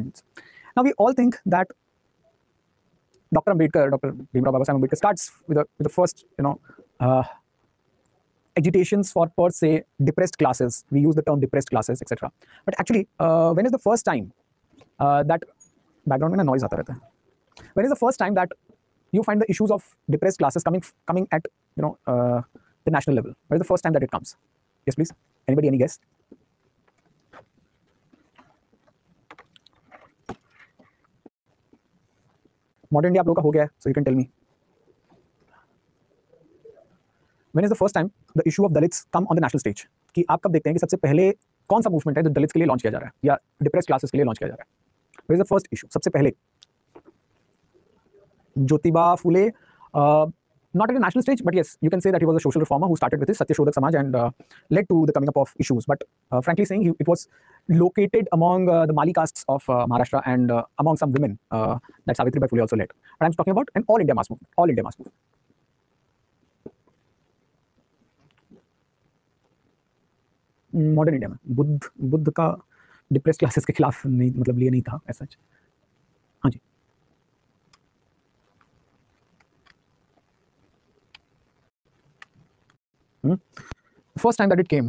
independence. Now we all think that Dr. Ambedkar, Dr. Bhimrao Babasaheb Ambedkar starts with the first, agitations for per se depressed classes. We use the term depressed classes, etc. But actually, when is the first time that background में noise आता रहता है? When is the first time that you find the issues of depressed classes coming at the national level? When is the first time that it comes? Yes, please. Anybody? Any guess? Modern India आप लोगों का हो गया है, so you can tell me. When is the first time the issue of Dalits come on the national stage? कि आप कब देखते हैं कि सबसे पहले कौन सा मूवमेंट है जो दलित्स के लिए लॉन्च किया जा रहा है या डिप्रेस्ड क्लासेस के लिए लॉन्च किया जा रहा है? Where is the first issue? सबसे पहले Jyotiba Phule, not at a national stage, but yes, you can say that he was a social reformer who started with his Satyashodhak Samaj and led to the coming up of issues. But frankly saying, it was located among the Mali castes of Maharashtra and among some women that Savitribai Phule also led. But I'm talking about an all India mass movement. All India mass movement. Modern India में बुद्ध का depress classes के खिलाफ नहीं, मतलब लिए नहीं था ऐसा। हाँ जी, first time that it came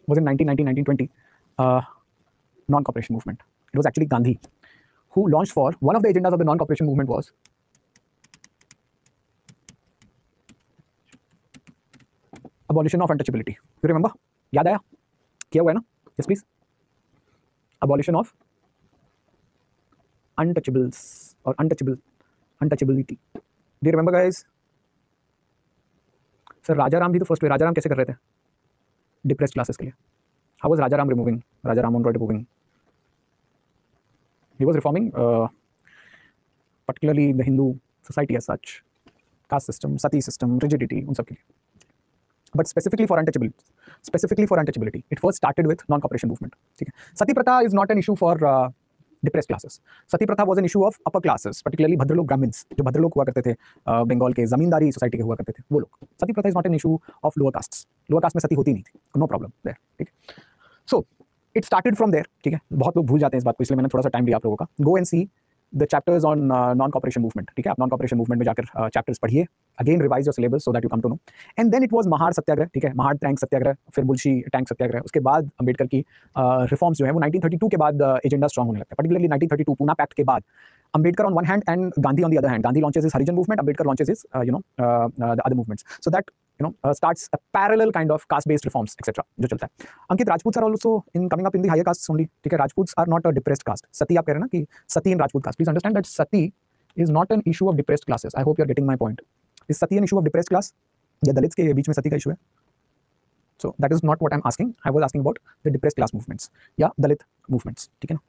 was in 1920 non-cooperation movement. It was actually Gandhi who launched for one of the agendas of the non-cooperation movement was abolition of untouchability. You remember? याद आया? किया हुआ है ना? Yes, please. Abolition of untouchables or untouchability. Do you remember, guys? Sir Rajaram भी तो first हुए। राजाराम कैसे कर रहे थे डिप्रेस्ड क्लासेस के लिए? How was Rajaram removing? Rajaram Mohan Roy removing? He was reforming particularly the Hindu society as such, caste system, sati system, rigidity, उन सब के लिए. But specifically for untouchability, it first started with non-cooperation movement. ठीक है. Sati Pratha is not an issue for depressed classes. Sati Pratha was an issue of upper classes, particularly bhadralok Brahmins, जो भद्रलोक हुआ करते थे बंगाल के जमींदारी सोसाइटी के हुआ करते थे वो लोग. Sati Pratha is not an issue of lower castes. Lower caste में सती होती नहीं थी. No problem there. ठीक है. So it started from there. ठीक है. बहुत लोग भूल जाते हैं इस बात को, इसलिए मैंने थोड़ा सा टाइम लिया आप लोगों का. Go and see the chapters on non-cooperation movement. ठीक है. आप non-cooperation movement में जाकर chapters पढ़िए. Again revise your syllabus so that you come to know. And then it was Mahad सत्याग्रह. ठीक है. महाड़ टैंक सत्याग्रह, फिर बुल्शी टैंक सत्याग्रह. उसके बाद अंबेडकर की रिफॉर्म्स जो है वो 1932 के बाद एजेंडा स्ट्रांग होने लगता है. पर्टिकुलरली 1932 पूना पैक्ट के बाद Ambedkar on one hand and Gandhi on the other hand. Gandhi launches his Harijan movement, Ambedkar launches his the other movements. So that starts a parallel kind of caste-based reforms, etc. जो चलता है. Ankit, Rajputs are also coming up in the higher castes only. ठीक है. Rajputs are not a depressed caste. Sati आप कह रहे हैं ना कि Sati in Rajput caste. Please understand that Sati is not an issue of depressed classes. I hope you are getting my point. Is Sati an issue of depressed class? या Dalits के बीच में Sati का issue है? So that is not what I'm asking. I was asking about the depressed class movements. या दलित movements. ठीक है ना?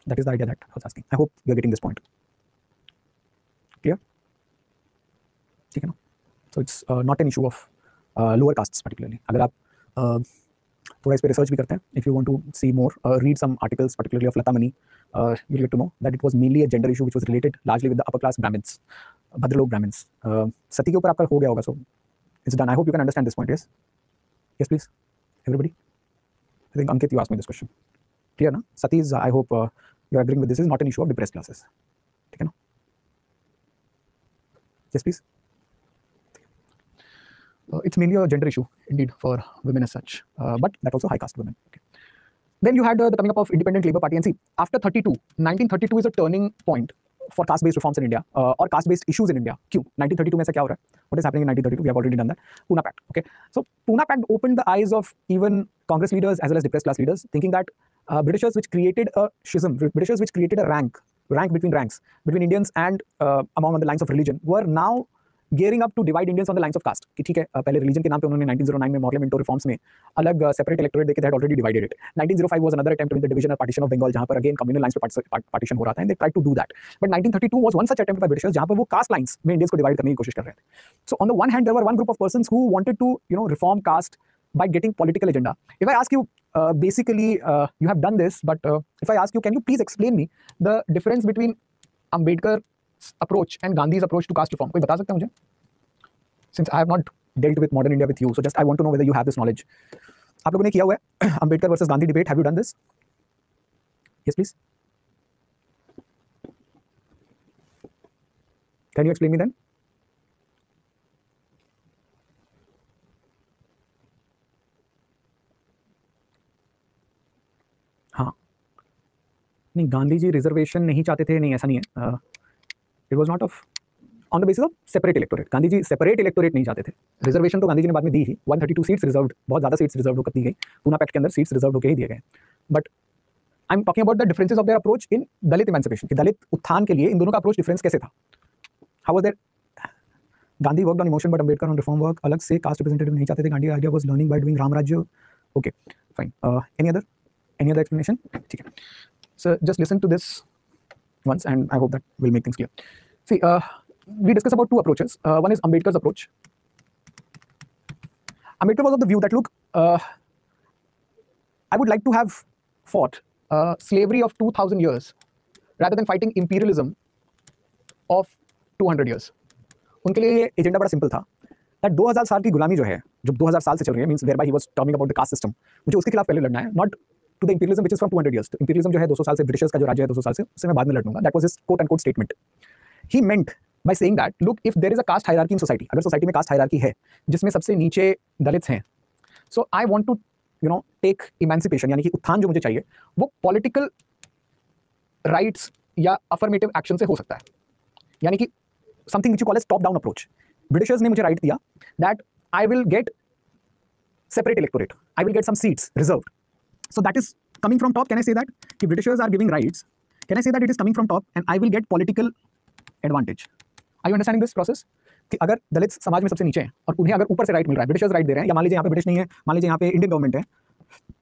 That is the idea that I was asking. I hope you are getting this point. Clear? ठीक है ना? So it's not an issue of lower castes particularly. अगर आप थोड़ा इस पे रिसर्च भी करते हैं, if you want to see more, read some articles particularly of Lata Mani, you'll get to know that it was mainly a gender issue which was related largely with the upper class Brahmins, Bhadralok Brahmins. Sati के ऊपर आपका हो गया होगा, so it's done. I hope you can understand this point. Yes? Yes, please. Everybody? I think Ankit, you asked me this question. Clear ना? Sati is, I hope you're agreeing with this, is not an issue of depressed classes. ठीक है ना? Yes, please. It's mainly a gender issue indeed for women as such, but that also high caste women. Okay. Then you had the coming up of Independent Labour Party, and see, after 1932 is a turning point for caste-based reforms in India, or caste-based issues in India. क्यों? 1932 में ऐसा क्या हो रहा है? What is happening in 1932? We have already done that. Pune Pact. Okay. So Pune Pact opened the eyes of even Congress leaders as well as depressed class leaders, thinking that Britishers which created a schism, Britishers which created a rank between ranks, between Indians and among on the lines of religion, were now gearing up to divide Indians on the lines of caste. कि ठीक है, पहले religion के नाम पे उन्होंने 1909 में Morley Minto reforms में अलग separate electorate देके they had already divided it. 1905 was another attempt with the division or partition of Bengal, जहाँ पर again communal lines पे partition हो रहा था, and they tried to do that. But 1932 was one such attempt by Britishers जहाँ पर वो caste lines में Indians को divide करने की कोशिश कर रहे थे. So on the one hand, there were one group of persons who wanted to reform caste by getting political agenda. If I ask you, basically you have done this, but if I ask you, can you please explain me the difference between Ambedkar's approach and Gandhi's approach to caste reform? कोई बता सकता है मुझे? Since I have not dealt with modern India with you, so just I want to know whether you have this knowledge. आप लोगों ने किया हुआ है Ambedkar versus Gandhi debate? Have you done this? Yes, please. Can you explain me then? हाँ, नहीं, Gandhi ji reservation नहीं चाहते थे, नहीं ऐसा नहीं है. It was not of on the basis of separate electorate. Gandhi ji separate electorate नहीं चाहते थे. रिजर्वेशन तो गांधी जी ने बाद में दी ही. 132 सीट्स रिजर्व, बहुत ज्यादा सीट्स रिजर्व होकर दी गई. पूना पैक्ट के अंदर सीट्स रिजर्व होकर ही दिए गए. But I am talking about the differences of their approach in Dalit emancipation. कि दलित उत्थान के लिए इन दोनों का अप्रोच डिफरेंस कैसे था? How was that? Gandhi worked on emotion but Ambedkar on reform work. अलग से कास्ट रिप्रेजेंटेटिव नहीं चाहते थे. Gandhi idea was learning by doing Ram Rajya. Okay, fine. Any other explanation? ठीक है. So just listen to this once and I hope that will make things clear. See, we discussed about two approaches. One is Ambedkar's approach. Ambedkar was of the view that, look, I would like to have fought slavery of 2000 years rather than fighting imperialism of 200 years. उनके लिए ये agenda बड़ा simple था. that 2000 साल की गुलामी जो है, जो 2000 साल से चल रही है, means thereby he was talking about the caste system, मुझे उसके खिलाफ पहले लड़ना है, not to the imperialism which is from 200 years. तो imperialism जो है 200 साल से, ब्रिटिशर्स का जो राज्य है 200 साल से, उससे मैं बाद में लड़ूंगा. That was his quote unquote statement. He meant by saying that, look, if there is a caste hierarchy in society, अगर सोसाइटी में कास्ट हायरार्की है जिसमें सबसे नीचे दलित्स हैं, so I want to, you know, take emancipation, यानी कि उत्थान जो मुझे चाहिए वो पॉलिटिकल राइट्स या अफर्मेटिव एक्शन से हो सकता है. यानी कि something which you call as top down approach. Britishers ने मुझे राइट दिया that I will get separate electorate, I will get some seats reserved. So that is coming from top. Can I say that? If Britishers are giving rights, can I say that it is coming from top and I will get political advantage? Are you understanding this process? कि अगर दलित समाज में सबसे नीचे हैं और उन्हें अगर ऊपर से राइट मिल रहा है, ब्रिटिशर्स राइट दे रहे हैं, या मान लीजिए यहाँ पे ब्रिटिश नहीं है, मान लीजिए यहाँ पे इंडियन गवर्नमेंट है,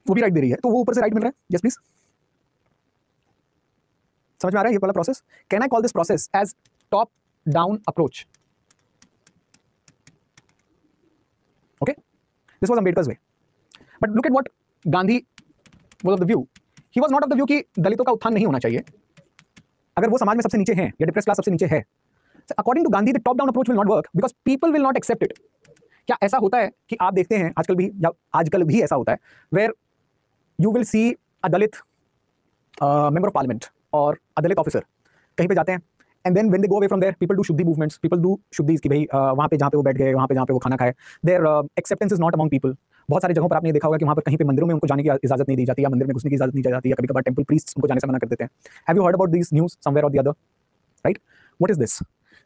वो भी राइट दे रही है, तो वो ऊपर से राइट मिल रहा है. यस प्लीज, समझ में आ रहा है ये वाला process? Can I call this process as top down approach? Okay, this was Ambedkar's way. But look at what Gandhi was of the view. He was not of the view कि दलितों का उत्थान नहीं होना चाहिए अगर वो समाज में सबसे नीचे हैं या डिप्रेस क्लास सबसे नीचे है. So, according to Gandhi, the top down approach will not work because people will not accept it. क्या ऐसा होता है कि आप देखते हैं आजकल भी ऐसा होता है where you will see a Dalit member of parliament और a दलित officer कहीं पे जाते हैं and then when they go away from there, people do शुद्धि movements, people do शुद्धिस कि भाई वहाँ पे जहाँ पे वो बैठ गए, वहाँ पे जहाँ पे वो खाना खाए, their acceptance is not among people. बहुत सारी जगहों पर आपने देखा होगा कि वहाँ पर कहीं पे मंदिरों में उनको जाने की इजाजत नहीं दी जाती, या मंदिर में घुसने की इजाजत नहीं दी जाती, या कभी कभार टेंपल प्रीस्ट्स उनको जाने से मना कर देते हैं. Have you heard about this news somewhere or the other? Right, what is this?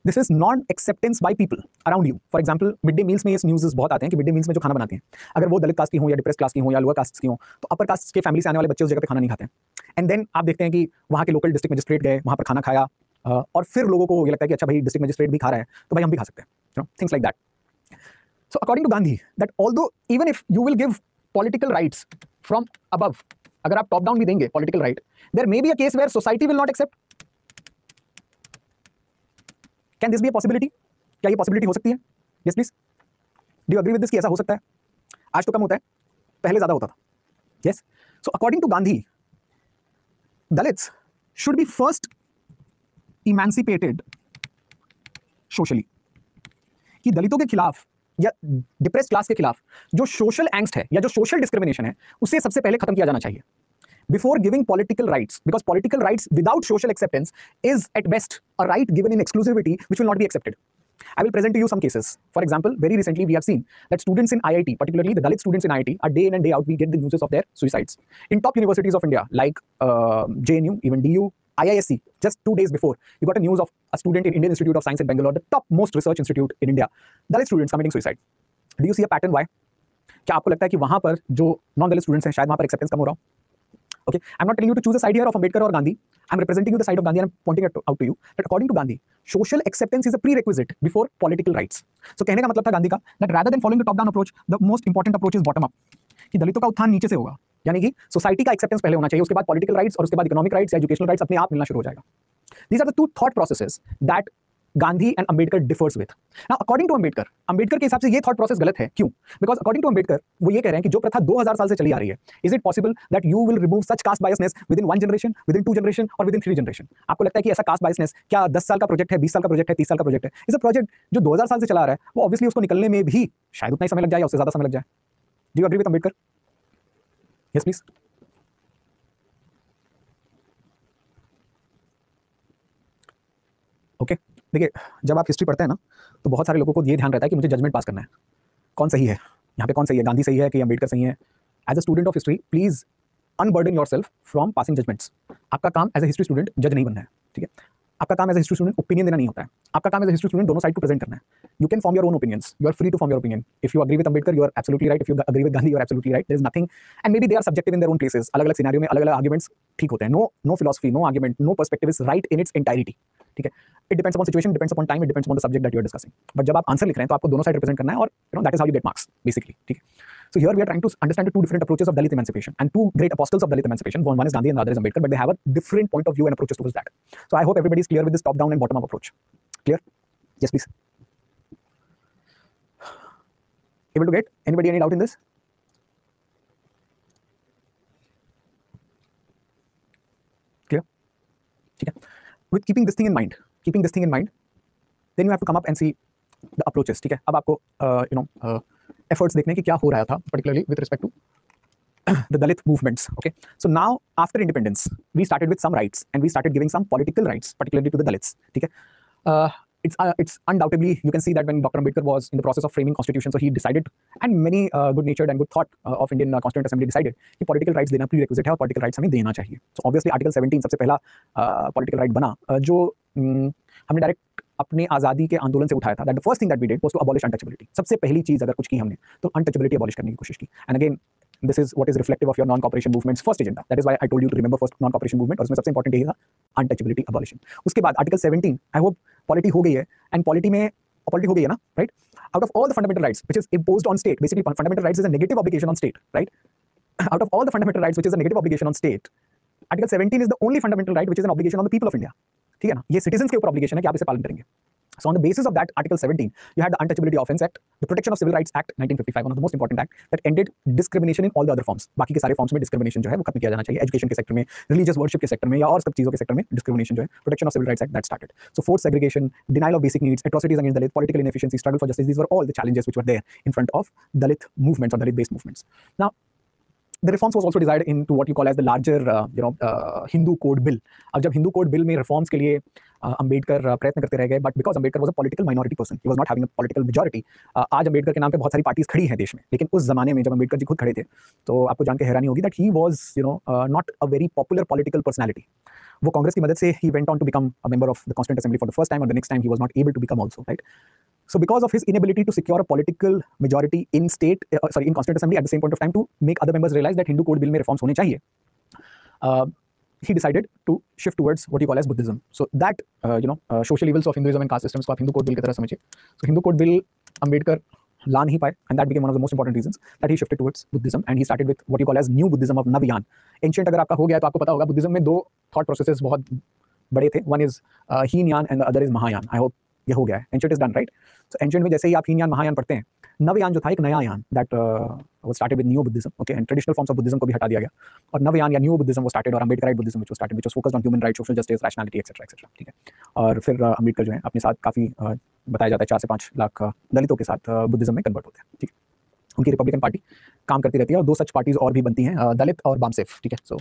This is non acceptance by people around you. For example, mid day meals में ये न्यूज़ बहुत आते हैं कि मिड डे मील्स में जो खाना बनाते हैं, अगर वो दलित कास्ट की हो या डिप्रेस क्लास की हो या लोअर कास्ट की हो, तो अपर कास्ट के फैमिली से आने वाले बच्चे उस जगह पे खाना नहीं खाते हैं. एंड देन आप देखते हैं कि वहाँ के लोकल डिस्ट्रिक्ट मजिस्ट्रेट गए, वहाँ पर खाना खाया, और फिर लोगों को ये लगता है कि अच्छा भाई डिस्ट्रिक्ट मजिस्ट्रेट भी खा रहा है तो भाई हम भी खा सकते हैं. Things like that. So according to Gandhi, that although even if you will give political rights from above, अगर आप top down भी देंगे political right, there may be a case where society will not accept. Can this be a possibility? क्या ये possibility हो सकती है? Yes please. Do you agree with this कि ऐसा हो सकता है? आज तो कम होता है, पहले ज्यादा होता था. Yes. So according to Gandhi, Dalits should be first emancipated socially. कि दलितों के खिलाफ या डिप्रेस क्लास के खिलाफ जो सोशल एंग्स्ट है या जो सोशल डिस्क्रिमिनेशन है उसे सबसे पहले खत्म किया जाना चाहिए before giving political rights, because political rights without social acceptance is at best a right given in exclusivity which will not be accepted. I will present to you some cases. For example, very recently we have seen that students in IIT, particularly the Dalit students in IIT, are day in and day out we get the news of their suicides. In top universities of India like JNU, even DU, IISc, just 2 days before, you got a news of a student in Indian Institute of Science in Bangalore, the top most research institute in India. Dalit students committing suicide. Do you see a pattern? Why? क्या आपको लगता है कि वहाँ पर जो non दलित students हैं शायद वहाँ पर एक्सेप्टेंस कम हो रहा हो? Okay, I'm not telling you to choose a side here of Ambedkar or Gandhi. I'm representing you the side of Gandhi and I'm pointing it out to you that according to Gandhi, social acceptance is a prerequisite before political rights. So कहने का मतलब था गांधी का that rather than following the top down approach, the most important approach is bottom up. कि दलितों का उत्थान नीचे से होगा, यानी कि सोसाइटी का एक्सेप्टेंस पहले होना चाहिए, उसके बाद पॉलिटिकल राइट्स और उसके बाद इकोनॉमिक राइट्स या एजुकेशनल राइट्स अपने आप मिलना शुरू हो जाएगा. These are the two thought processes that Gandhi and Ambedkar differs with. Now, according to Ambedkar, Ambedkar के हिसाब से ये thought process गलत है. क्यों? Because according to Ambedkar, वो ये कह रहे हैं कि जो प्रथा 2000 साल से चली आ रही है, is it possible that you will remove such caste biasness within 1 generation, within 2 generation, or within 3 generation? आपको लगता है कि ऐसा caste biasness क्या 10 साल का प्रोजेक्ट है, 20 साल का प्रोजेक्ट है, 30 साल का प्रोजेक्ट है? इस प्रोजेक्ट जो 2000 साल से चला आ रहा है, वो ऑब्वियसली उसको निकलने में भी शायद उतना ही समय लग जाए या उससे ज्यादा समय लग जाए. Do you agree with Ambedkar? Yes, please. Okay देखिए, जब आप हिस्ट्री पढ़ते हैं ना तो बहुत सारे लोगों को ये ध्यान रहता है कि मुझे जजमेंट पास करना है, कौन सही है यहाँ पे, कौन सही है, गांधी सही है कि अम्बेडकर सही है। As a student of history please unburden yourself from passing judgments. आपका काम एज अ हिस्ट्री स्टूडेंट जज नहीं बनना है, ठीक है। आपका काम as a history student opinion देना नहीं होता है, आपका काम एज अ हिस्ट्री स्टूडेंट दोनों साइड को प्रेजेंट करना है। You can form your own opinions, you are free to form your opinion. If you agree with Ambedkar you are absolutely right, if you agree with Gandhi you are absolutely right. There is nothing, and maybe they are subjective in their own places. अलग अलग scenario में अलग अलग arguments ठीक होते हैं। No philosophy, no argument, no perspective is right in its entirety, ठीक है। It depends upon situation, depends upon time, it depends upon the subject that you are discussing. But जब आप आंसर लिख रहे हैं तो आपको दोनों साइड रिप्रेजेंट करना है, और that is how you get marks basically, ठीक है। So here we are trying to understand the two different approaches of Dalit emancipation and two great apostles of Dalit emancipation. One is Gandhi and the other is Ambedkar, but they have a different point of view and approaches towards that. So I hope everybody is clear with this top-down and bottom-up approach. Clear? Yes, please. Able to get? Anybody any doubt in this? Clear? Okay. With keeping this thing in mind, then you have to come up and see the approaches. ठीक है, अब आपको efforts देखने की क्या हो रहा था, particularly with respect to the Dalit movements. Okay, so now after independence, we started with some rights and we started giving some political rights, particularly to the Dalits. ठीक है, it's undoubtedly you can see that when Dr. Ambedkar was in the process of framing constitution, so he decided, and many good-natured and good thought of Indian Constituent Assembly decided कि political rights देना prerequisite है और political rights हमें देना चाहिए. So obviously Article 17 सबसे पहला political right बना, जो हमने डायरेक्ट अपने आज़ादी के आंदोलन से उठाया था. That the first thing that we did was to abolish untouchability. सबसे पहली चीज़ अगर कुछ की हमने तो untouchability abolish करने की कोशिश की. And again, this is what is reflective of your non-cooperation movement's first agenda. That is why I told you to remember first non-cooperation movement, और उसमें सबसे important यही था untouchability abolition. उसके बाद Article 17, I hope पॉलिटी हो गई है, and पॉलिटी में पॉलिटी हो गई है ना, right? Out of all the fundamental rights which is imposed on state, basically fundamental rights is a negative obligation on state, right? Out of all the fundamental rights which is a negative obligation on state, Article 17 is the only fundamental right which is an obligation on the people of India. ठीक है ना, ये citizens के ऊपर obligation है कि आप इसे पालन करेंगे. So on the basis of that Article 17, you had the Untouchability Offence Act, the Protection of Civil Rights Act 1955, one of the most important act that ended discrimination in all the other forms. बाकी के सारे forms में discrimination जो है वो खत्म किया जाना चाहिए. Education के सेक्टर में, religious worship के सेक्टर में या और सब चीज़ों के सेक्टर में discrimination जो है, Protection of Civil Rights Act that started. So forced segregation, denial of basic needs, atrocities against Dalit, political inefficiency, struggle for justice, these were all the challenges which were there in front of Dalit movements or Dalit-based movements. Now, the reforms was also desired into what you call as the larger Hindu Code Bill. अब जब Hindu Code Bill में reforms के लिए अम्बेडकर प्रयत्न करते रह गए, but because Ambedkar was a political minority person, he was not having a political majority. आज अम्बेडकर के नाम पे बहुत सारी पार्टीज खड़ी हैं देश में, लेकिन उस जमाने में जब अम्बेडकर जी खुद खड़े थे तो आपको जान के हैरानी होगी that he was not a very popular political personality. वो कांग्रेस की मदद से ही went on to become a member of the constituent assembly for the first time, और the next time he was not able to become also, right? So because of his inability to secure a political majority in Constituent Assembly at the same point of time to make other members realize that Hindu Code Bill में reforms होने चाहिए, he decided to shift towards what you call as Buddhism. So that social evils of Hinduism and caste systems को आप Hindu Code Bill की तरह समझिए. So Hindu Code Bill Ambedkar ला नहीं पाए, and that became one of the most important reasons that he shifted towards Buddhism, and he started with what you call as New Buddhism of Navayan. Ancient अगर आपका हो गया तो आपको पता होगा बुद्धिज्म में दो thought processes बहुत बड़े थे. One is Heenyan and the other is Mahayan. I hope ये हो गया है. Ancient is done, right? So ancient में जैसे ही आप हीनयान महायान पढ़ते हैं, नवयान जो था एक नया यान that was started with Neo Buddhism, okay, and traditional forms of Buddhism को भी हटा दिया गया, और नवयान या Neo Buddhism was started, और Ambedkarite Buddhism which was started, which was focused on human rights, social justice, rationality, etc. etc. ठीक है. और फिर अम्बेडकर जो है अपने साथ काफ़ी बताया जाता है 4 से 5 लाख दलितों के साथ बुद्धिज्म में कन्वर्ट होते हैं. ठीक है, उनकी रिपब्लिकन पार्टी काम करती रहती है, और 2 सच पार्टीज और भी बनती हैं, दलित और बामसेफ. ठीक है, so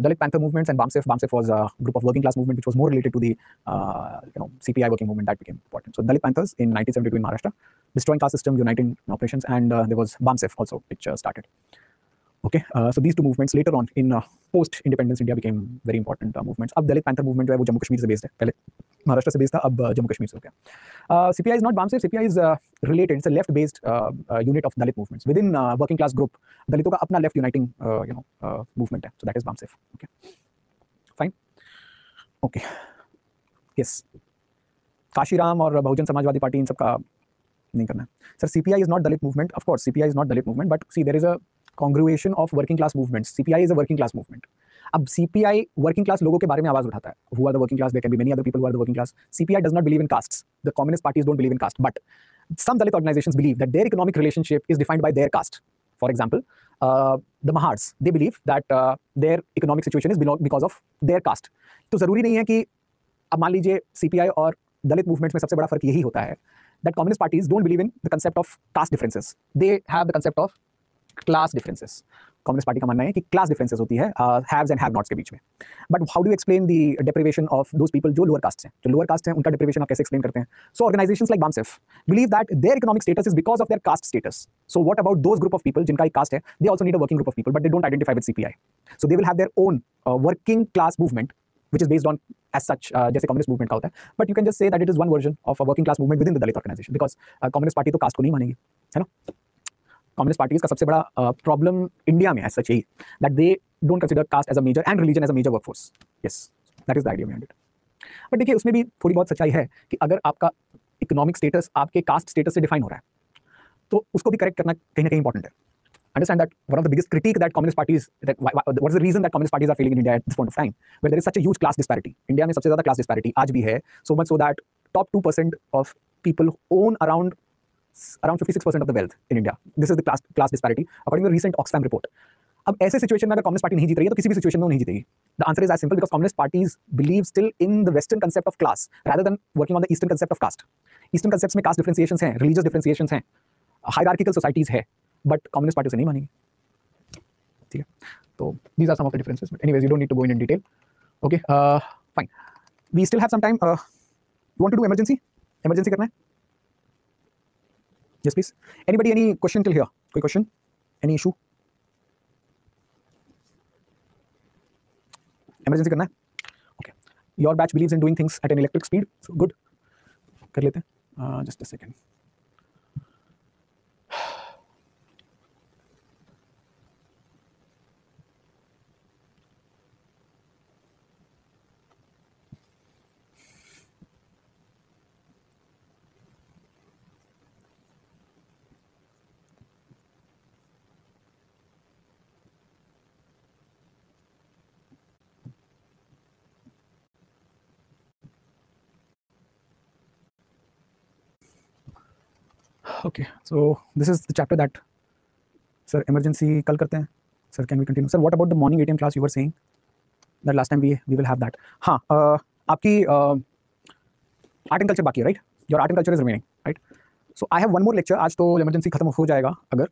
Dalit Panther movements and BAMCEF was a group of working class movement which was more related to the CPI working movement that became important. So Dalit Panthers in 1972 in Maharashtra, destroying caste system, uniting operations, and there was BAMSEF also which started. Okay, so these two movements later on in post-independence India became very important movements. अब दलित panther movement जो है वो जम्मू कश्मीर से based है, पहले महाराष्ट्र से based था, अब जम्मू कश्मीर से हो गया. CPI is not BAMSEF, CPI is related, it's a left-based unit of Dalit movements. Within working class group, दलितों का अपना left uniting movement है, so that is BAMSEF. Okay, fine. Okay, yes. Kashiram और बहुजन समाजवादी पार्टी इन सब का नहीं करना है. Sir, CPI is not Dalit movement. Of course, CPI is not Dalit movement, but see, there is a congruation of working class movements. CPI is a working class movement. अब CPI working class लोगों के बारे में आवाज उठाता है. Who are the working class? There can be many other people who are the working class. CPI does not believe in castes. The communist parties don't believe in caste, but some Dalit organizations believe that their economic relationship is defined by their caste. For example, the Mahars, they believe that their economic situation is because of their caste. तो जरूरी नहीं है कि अब मान लीजिए CPI और दलित movements में सबसे बड़ा फर्क यही होता है that communist parties don't believe in the concept of caste differences. They have the concept of class differences. Communist party का मानना है कि क्लास डिफरेंसेस होती है हैव्स एंड हैव नॉट्स के बीच में. But how do explain the deprivation of those people जो lower caste हैं, जो लोअर कास्ट हैं उनका डेप्रिवेशन आप कैसे एक्सप्लेन करते हैं? So organisations like BAMCEF believe that their economic status is because of their caste status. So what about those group of people जिनका एक कास्ट है, they also need a working group of people but they don't identify with CPI. So they will have their own working class movement which is based on as such जैसे communist movement का होता है. But you can just say that it is one version of a working class movement within the Dalit organisation, because communist party तो caste को नहीं मानेगी, है ना. कम्युनिस्ट पार्टीज का सबसे बड़ा प्रॉब्लम इंडिया में एज सच यही that they don't consider caste as a major and religion as a major workforce. Yes, that is the idea behind it. But देखिए उसमें भी थोड़ी बहुत सच्चाई है कि अगर आपका इकोनॉमिक स्टेटस आपके कास्ट स्टेटस से डिफाइन हो रहा है तो उसको भी करेक्ट करना कहीं ना कहीं इंपॉर्टेंट है. Understand that one of the biggest critique that communist parties what is the reason that communist parties are failing in India at this point of time, where there is such a huge class disparity. India में सबसे ज़्यादा class disparity आज भी है, so much so that top 2% of people own around 56% of the wealth in India. This is the class disparity according to a recent Oxfam report. अब ऐसे situation में अगर कम्युनिस्ट पार्टी नहीं जीत रही है तो किसी भी सिचुएशन में वो नहीं जीतेगी. The answer is as simple because communist parties believe still in the western concept of class rather than working on the eastern concept of caste. Eastern concepts में कास्ट डिफरेंशिएशंस हैं, रिलीजियस डिफरेंशिएशंस हैं, hierarchical societies है, but communist party से नहीं मानेगी. ठीक है, तो these are some of the differences, but anyways you don't need to go in detail. Okay, fine, we still have some time. You want to do emergency करना है? Yes please. Anybody any question till here? कोई question, any issue? emergency करना है? Okay, your batch believes in doing things at an electric speed, so good, कर लेते हैं. Just a second. Okay, so this is the chapter that sir emergency कल करते हैं. Sir can we continue? Sir, what about the morning 8 AM class you were saying that last time we will have that? हाँ, आपकी art and culture बाकी है, right? Your art and culture is remaining, right? So I have one more lecture. आज तो emergency खत्म हो जाएगा अगर